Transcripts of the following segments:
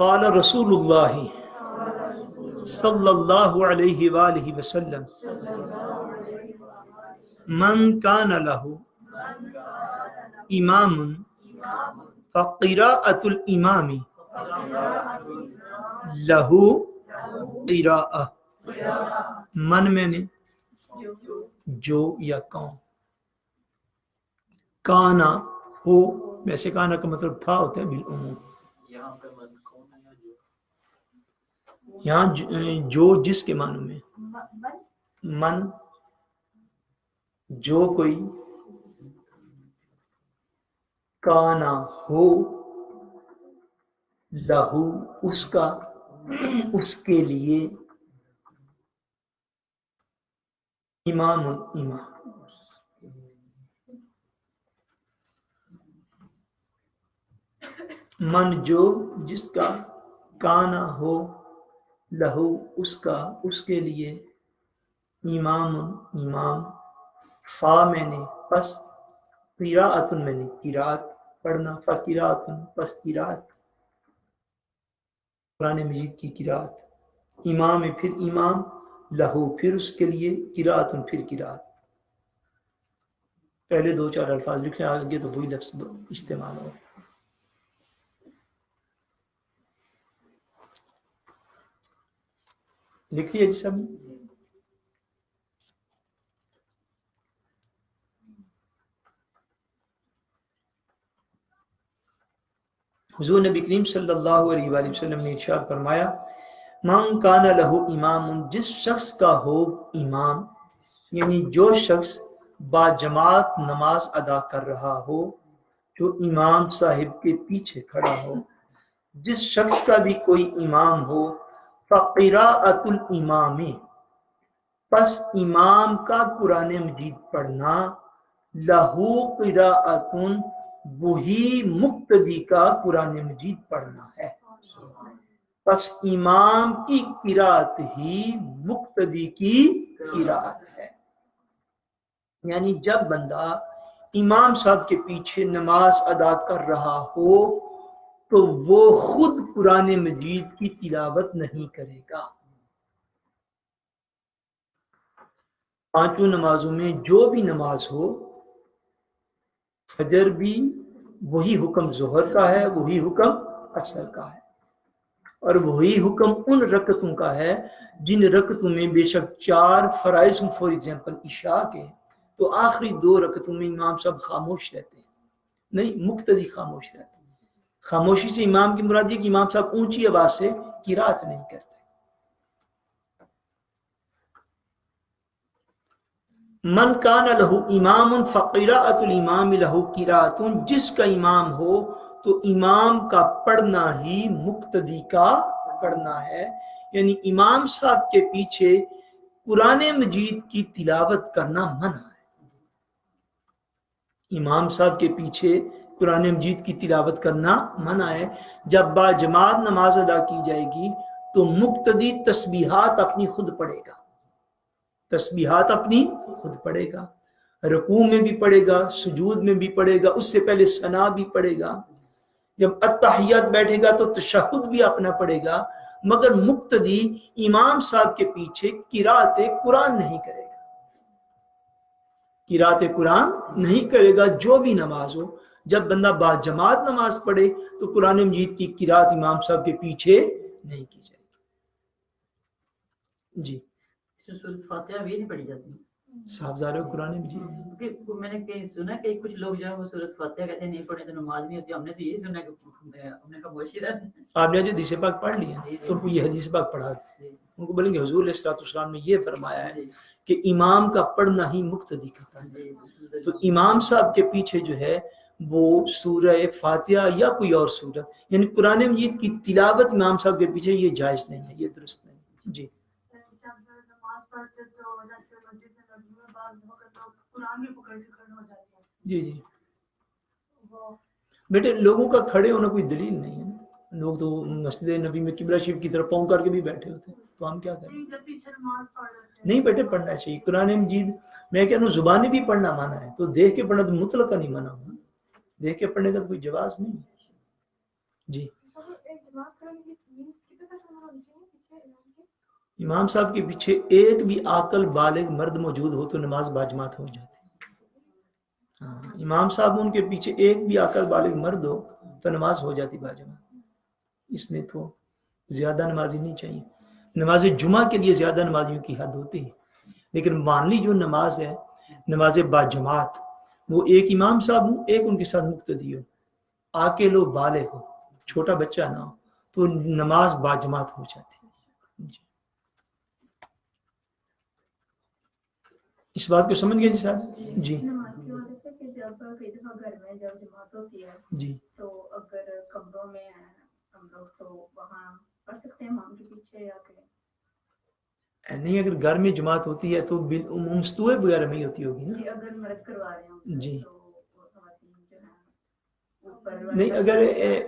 قال رسول اللہ صلی اللہ علیہ وآلہ وسلم من کان لہ امام فقراءۃ الامام لہ قراءہ. من میں نے جو یا کون، کانا ہو، ویسے کانا کا مطلب تھا ہوتا ہے بالعموم. یہاں جو جس کے معنوں میں من جو کوئی کانا ہو لہو اس کا اس کے لیے امام امام من جو جس کا کانا ہو لہو اس کا اس کے لیے امام امام فا میں نے پس قراءۃ میں نے قراءت پڑھنا فقراءۃ پس قراءت قرآن مجید کی قراءت امام پھر امام لہو پھر اس کے لیے قراءۃ پھر قراءت. پہلے دو چار الفاظ لکھنے آگے تو وہی لفظ استعمال ہو. لکھ لیے سب. حضور نبی کریم صلی اللہ علیہ وآلہ وسلم نے ارشاد فرمایا من کان لہ امام، جس شخص کا ہو امام، یعنی جو شخص با جماعت نماز ادا کر رہا ہو، جو امام صاحب کے پیچھے کھڑا ہو، جس شخص کا بھی کوئی امام ہو، فقراءۃ الامام پس امام کا قرآن مجید پڑھنا، لہو قراءۃ وہی مقتدی کا قرآن مجید پڑھنا ہے. پس امام کی قراءت ہی مقتدی کی قراءت ہے. یعنی جب بندہ امام صاحب کے پیچھے نماز ادا کر رہا ہو تو وہ خود قرآن مجید کی تلاوت نہیں کرے گا. پانچوں نمازوں میں جو بھی نماز ہو، فجر بھی وہی حکم ظہر کا ہے، وہی حکم عصر کا ہے، اور وہی حکم ان رکعتوں کا ہے جن رکعتوں میں بے شک چار فرائض ہوں. فار ایگزامپل عشاء کے تو آخری دو رکعتوں میں امام صاحب خاموش رہتے ہیں، نہیں مقتدی خاموش رہتے ہیں. خاموشی سے امام کی مراد یہ کہ امام صاحب اونچی آواز سے قرات نہیں کرتے. من کان لہ امام فقراءۃ الامام لہ قراءۃ، جس کا امام ہو تو امام کا پڑھنا ہی مقتدی کا پڑھنا ہے. یعنی امام صاحب کے پیچھے قرآن مجید کی تلاوت کرنا منع ہے. امام صاحب کے پیچھے قرآن مجید کی تلاوت کرنا منع ہے. جب با جماعت نماز ادا کی جائے گی تو مقتدی تسبیحات اپنی خود پڑھے گا، تسبیحات اپنی خود پڑھے گا، رکوع میں بھی پڑھے گا، سجود میں بھی پڑھے گا، اس سے پہلے ثنا بھی پڑھے گا. جب التحیات بیٹھے گا تو تشہد بھی اپنا پڑھے گا، مگر مقتدی امام صاحب کے پیچھے قرات قرآن نہیں کرے گا. قرات قرآن نہیں کرے گا جو بھی نماز ہو. جب بندہ با جماعت نماز پڑھے تو قرآن مجید کی قرات امام صاحب کے پیچھے نہیں کی جائے گی. جی سورۃ فاتحہ بھی نہیں پڑھی جاتی صاحب زارے قرآن مجید. میں نے کہیں سنا کہ کچھ لوگ جو ہے وہ سورۃ فاتحہ کہتے ہیں نہیں پڑھے تو نماز نہیں ہوتی. ہم نے تو یہی سنا کہ ہم نے خاموشی رہنا. آپ نے جو حدیث پاک پڑھ لی ہے تو ان کو یہ حدیث پاک پڑھا دیں. ان کو بولیں گے حضور علیہ الصلوۃ والسلام نے یہ فرمایا ہے کہ امام کا پڑھنا ہی مقتدی کا پڑھنا. تو امام صاحب کے پیچھے جو ہے وہ سورہ فاتحہ یا کوئی اور سورت یعنی قرآن مجید کی تلاوت امام صاحب کے پیچھے یہ جائز نہیں ہے، یہ درست نہیں. جی جی جی بیٹے لوگوں کا کھڑے ہونا کوئی دلیل نہیں ہے. لوگ تو مسجد نبی میں قبلہ شریف کی طرف پاؤں کر کے بھی بیٹھے ہوتے ہیں، تو ہم کیا کریں؟ نہیں بیٹے پڑھنا چاہیے قرآن مجید. میں کہہ رہا ہوں زبانی بھی پڑھنا منع ہے، تو دیکھ کے پڑھنا تو مطلق نہیں منع ہوا. دیکھ کے پڑھنے کا تو کوئی جواز نہیں ہے. جی امام صاحب کے پیچھے ایک بھی عاقل بالغ مرد موجود ہو تو نماز باجماعت ہو جاتی. ہاں امام صاحب ان کے پیچھے ایک بھی عاقل بالغ مرد ہو تو نماز ہو جاتی باجماعت. اس میں تو زیادہ نمازی نہیں چاہیے. نماز جمعہ کے لیے زیادہ نمازیوں کی حد ہوتی ہے، لیکن مانلی جو نماز ہے نماز باجماعت وہ ایک امام صاحب ہوں، ایک ان کے ساتھ مقتدی ہو، عاقل ہو بالغ ہو، چھوٹا بچہ نہ ہو، تو نماز باجماعت ہو جاتی ہے. جی اس بات کو سمجھ گئے جی صاحب؟ جی نماز کی وجہ سے کہ جب کئی دفعہ گھر میں جب جماعت ہوتی ہے جی تو اگر کمروں میں ہیں ہم لوگ تو وہاں پڑھ سکتے ہیں امام کے پیچھے یا کہ نہیں، اگر گھر میں جماعت ہوتی ہے تو بالعموم مستوے وغیرہ میں ہی ہوتی ہوگی نا. جی اگر مرد کروا رہے ہوں جی تو خواتین جو ہیں اوپر نہیں، اگر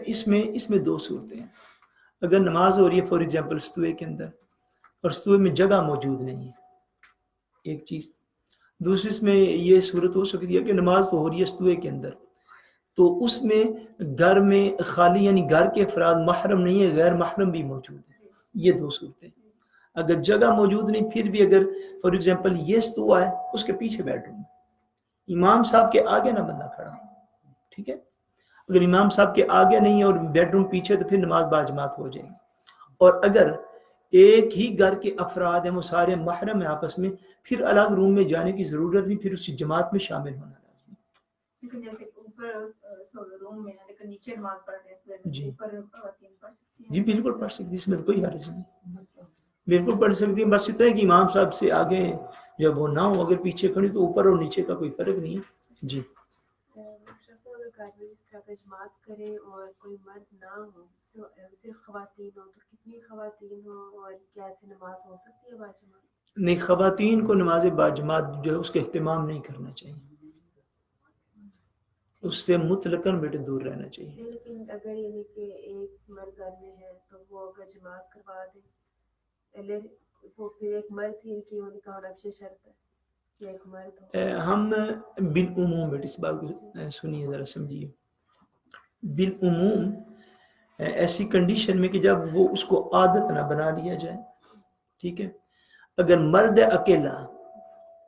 اس میں دو صورتیں ہیں. اگر نماز ہو رہی ہے فار ایگزامپل استوے کے اندر اور استوے میں جگہ موجود نہیں ہے، ایک چیز. دوسری اس میں یہ صورت ہو سکتی ہے کہ نماز تو ہو رہی ہے استوے کے اندر، تو اس میں گھر میں خالی یعنی گھر کے افراد محرم نہیں ہے، غیر محرم بھی موجود ہے. یہ دو صورتیں. اگر جگہ موجود نہیں پھر بھی اگر فار ایگزامپل یہ استوا ہے اس کے پیچھے بیٹھ روم، امام صاحب کے آگے نہ بندہ کھڑا ہو، ٹھیک ہے. اگر امام صاحب کے آگے نہیں ہے اور بیڈ روم پیچھے تو پھر نماز باجماعت ہو جائے گی. اور اگر ایک ہی گھر کے افراد ہیں وہ سارے محرم ہیں آپس میں، پھر الگ روم میں جانے کی ضرورت نہیں، پھر اسی جماعت میں شامل ہونا لازمی. لیکن جیسے اوپر روم میں لیکن نیچے نماز پڑھ رہے ہیں جی اوپر خواتین پڑھ سکتی ہیں. جی بالکل پڑھ سکتی، اس میں تو کوئی حرج نہیں، بالکل پڑھ سکتی ہے. بس اتنا ہے کہ امام صاحب سے آگے جب وہ نہ ہو، اگر پیچھے کھڑی تو اوپر اور نیچے کا کوئی فرق نہیں ہے. جی اگر گھر میں اس طرح جماعت کرے اور کوئی مرد نہ ہو، صرف خواتین ہو، تو کتنی خواتین ہو اور کیا ایسے نماز ہو سکتی ہے باجماعت؟ نہیں، خواتین کو نماز باجماعت جو ہے اس کا اہتمام نہیں کرنا چاہیے، اس سے مطلقاً بیٹے دور رہنا چاہیے. لیکن اگر یعنی کہ ایک مرد گھر میں ہے تو وہ اگر جماعت کروا دے، وہ پھر ایک مرد ہی کی ان کا ہونا اچھی شرط ہے کہ ایک مرد ہو. ہم بالعموم بیٹے اس بات کو سنیے ذرا سمجھیے. بالعموم ایسی کنڈیشن میں کہ جب وہ اس کو عادت نہ بنا لیا جائے، ٹھیک ہے. اگر مرد اکیلا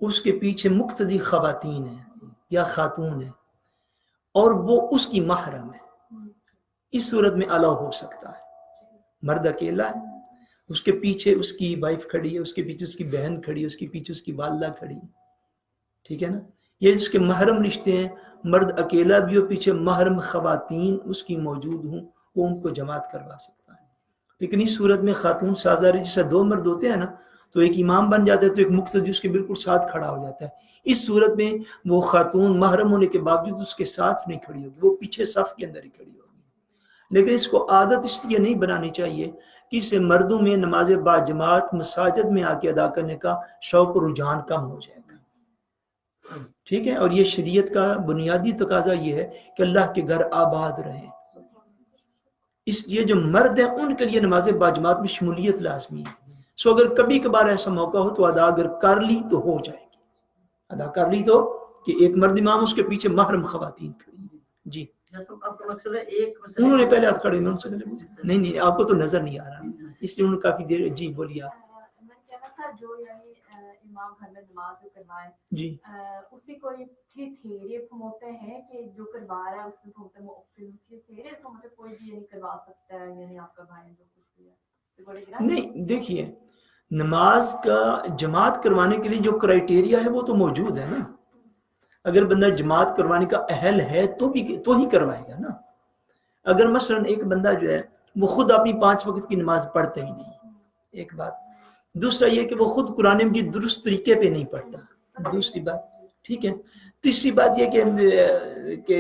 اس کے پیچھے مقتدی خواتین ہیں یا خاتون ہیں اور وہ اس کی محرم ہے، اس صورت میں الاؤ ہو سکتا ہے. مرد اکیلا ہے، اس کے پیچھے اس کی وائف کھڑی ہے، اس کے پیچھے اس کی بہن کھڑی ہے، اس کے پیچھے اس کی والدہ کھڑی ہے، ٹھیک ہے نا. یہ اس کے محرم رشتے ہیں. مرد اکیلا بھی ہو، پیچھے محرم خواتین اس کی موجود ہوں، وہ ان کو جماعت کروا سکتا ہے. لیکن اس صورت میں خاتون سازداری جیسا دو مرد ہوتے ہیں نا، تو ایک امام بن جاتا ہے تو ایک مقتدی اس کے بالکل ساتھ کھڑا ہو جاتا ہے. اس صورت میں وہ خاتون محرم ہونے کے باوجود اس کے ساتھ نہیں کھڑی ہوگی، وہ پیچھے صف کے اندر ہی کھڑی ہوگی. لیکن اس کو عادت اس لیے نہیں بنانی چاہیے کہ اس سے مردوں میں نماز باجماعت مساجد میں آ کے ادا کرنے کا شوق و رجحان کم ہو جائے گا، ٹھیک ہے. اور یہ شریعت کا بنیادی تقاضا یہ ہے کہ اللہ کے گھر آباد رہیں، اس لیے جو مرد ہیں ان کے لیے نماز باجماعت میں شمولیت لازمی ہے. سو اگر کبھی کبھار ایسا موقع ہو تو ادا اگر کر لی تو ہو جائے گی، ادا کر لی تو کہ ایک مرد امام اس کے پیچھے محرم خواتین کھڑی ہیں. جی آپ کا مقصد ہے ایک انہوں نے پہلے ہاتھ کھڑے نہیں آپ کو تو نظر نہیں آ رہا، اس لیے انہوں نے کافی دیر. جی بولیے آپ. میں کہنا تھا جو یعنی امام گھر میں نماز جو کروائے جی اس کی کوئی تھیوری ہوتے ہیں کہ جو کروا رہا ہے اس میں تھیوری کوئی بھی یعنی کروا سکتا ہے، یعنی آپ کا بھائی جو کچھ بھی ہے. نہیں دیکھیے، نماز کا جماعت کروانے کے لیے جو کرائٹیریا ہے وہ تو موجود ہے نا. اگر بندہ جماعت کروانے کا اہل ہے تو ہی کروائے گا نا. اگر مثلا ایک بندہ جو ہے وہ خود اپنی 5 وقت کی نماز پڑھتا ہی نہیں، ایک بات. دوسرا یہ کہ وہ خود قرآن مجید درست طریقے پہ نہیں پڑھتا، دوسری بات، ٹھیک ہے. تیسری بات یہ کہ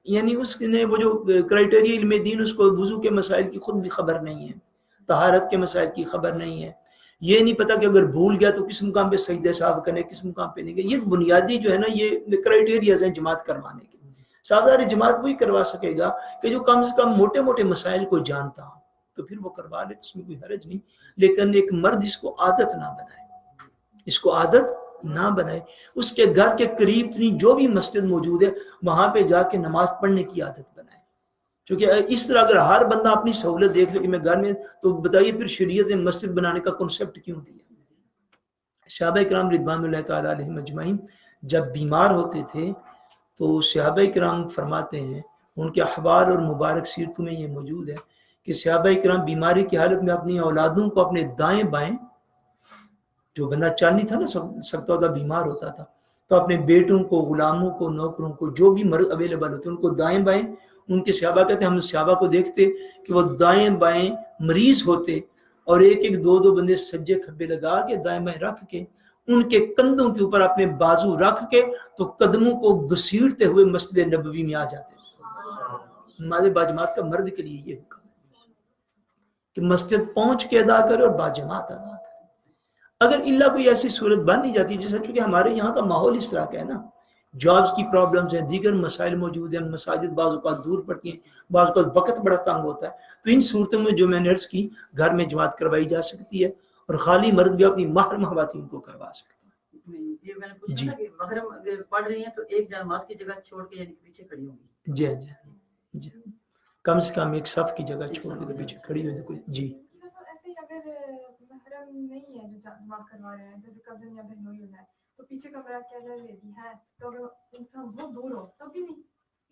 یعنی اس نے وہ جو کرائٹیریا علم دین، اس کو وضو کے مسائل کی خود بھی خبر نہیں ہے، طہارت کے مسائل کی خبر نہیں ہے، یہ نہیں پتا کہ اگر بھول گیا تو کس مقام پہ سجدہ صاحب کرنے، کس مقام پہ نہیں. یہ بنیادی جو ہے نا یہ کرائٹیریاز ہیں جماعت کروانے کے. ساداری جماعت وہی کروا سکے گا کہ جو کم سے کم موٹے موٹے مسائل کو جانتا ہو، تو پھر وہ کروا لے، اس میں کوئی حرج نہیں. لیکن ایک مرد اس کو عادت نہ بنائے، اس کو عادت نہ بنائے. اس کے گھر کے قریب جو بھی مسجد موجود ہے وہاں پہ جا کے نماز پڑھنے کی عادت بنائے. کیونکہ اس طرح اگر ہر بندہ اپنی سہولت دیکھ لے کہ میں گھر میں، تو بتائیے پھر شریعت نے مسجد بنانے کا کنسیپٹ کیوں دیا؟ صحابہ کرام رضوان اللہ تعالیٰ علیہم اجمعین جب بیمار ہوتے تھے تو صحابہ کرام فرماتے ہیں، ان کے احوال اور مبارک سیرتوں میں یہ موجود ہے کہ صحابہ کرام بیماری کی حالت میں اپنی اولادوں کو اپنے دائیں بائیں، جو بندہ چال نہیں تھا نا سکتا ہوتا، بیمار ہوتا تھا، تو اپنے بیٹوں کو، غلاموں کو، نوکروں کو، جو بھی مرد اویلیبل ہوتے ان کو دائیں بائیں، ان کے صحابہ کہتے ہیں ہم صحابہ کو دیکھتے کہ وہ دائیں بائیں مریض ہوتے اور ایک ایک دو دو بندے سجے کھبے لگا کے دائیں بائیں رکھ کے ان کے کندھوں کے اوپر اپنے بازو رکھ کے تو قدموں کو گھسیٹتے ہوئے مسجد نبوی میں آ جاتے۔ ہمارے باجماعت کا مرد کے لیے یہ حکم ہے کہ مسجد پہنچ کے ادا کرے اور باجماعت ادا کرے۔ اگر اللہ کوئی ایسی صورت بن نہیں جاتی، جیسا چونکہ ہمارے یہاں کا ماحول اس طرح کا ہے نا، جابز کی پرابلمز ہیں، دیگر مسائل موجود ہیں، مساجد بعض اوقات دور پڑتی ہیں، بعض اوقات وقت بڑا تنگ ہوتا ہے، تو ان صورتوں میں جو میں نے عرض کی گھر میں جماعت کروائی جا سکتی ہے، اور خالی مرد بھی اپنی محرم خواتین کو کروا سکتا ہے۔ یہ میں نے پوچھا نا کہ محرم اگر پڑھ رہی ہیں تو ایک نماز کی جگہ چھوڑ کے یعنی پیچھے کھڑی ہوں گی؟ جی جی، کم سے کم ایک صف کی جگہ چھوڑ کے تو پیچھے کھڑی ہوئی کوئی۔ جی ایسے ہی اگر محرم نہیں ہے جو جماعت کروا رہے ہیں، جیسے کزن یا بہنوئی ہونا ہے، تو پیچھے کمرہ کیا لیڈی ہے تو اگر انسان وہ دور ہو تب بھی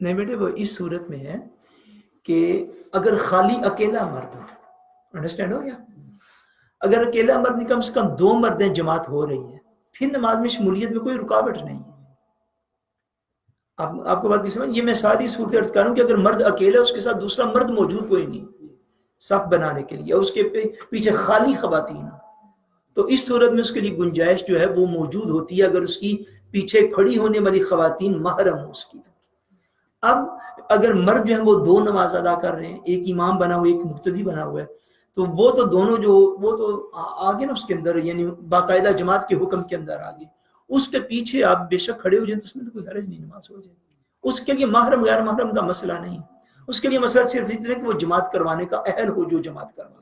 نہیں بیٹے، وہ اس صورت میں ہے کہ اگر خالی اکیلا مرد ہو، انڈرسٹینڈ ہو گیا، اگر اکیلا مرد نہیں، کم سے کم دو مردیں جماعت ہو رہی ہے، پھر نماز میں شمولیت میں کوئی رکاوٹ نہیں ہے۔ آپ کو بات کی سمجھ، یہ میں ساری صورت عرض کر رہا ہوں کہ اگر مرد اکیلا ہے، اس کے ساتھ دوسرا مرد موجود کوئی نہیں صف بنانے کے لیے، اور اس کے پیچھے خالی خواتین، تو اس صورت میں اس کے لیے گنجائش جو ہے وہ موجود ہوتی ہے اگر اس کی پیچھے کھڑی ہونے والی خواتین محرم ہو اس کی۔ اب اگر مرد جو ہیں وہ دو نماز ادا کر رہے ہیں، ایک امام بنا ہوا ایک مقتدی بنا ہوا ہے، تو وہ تو دونوں وہ تو آگے نا اس کے اندر، یعنی باقاعدہ جماعت کے حکم کے اندر آگے، اس کے پیچھے آپ بے شک کھڑے ہو جائیں تو اس میں تو کوئی حرج نہیں، نماز ہو جائے۔ اس کے لیے محرم غیر محرم کا مسئلہ نہیں، اس کے لیے مسئلہ صرف اتنا کہ وہ جماعت کروانے کا اہل ہو جو جماعت کروانا۔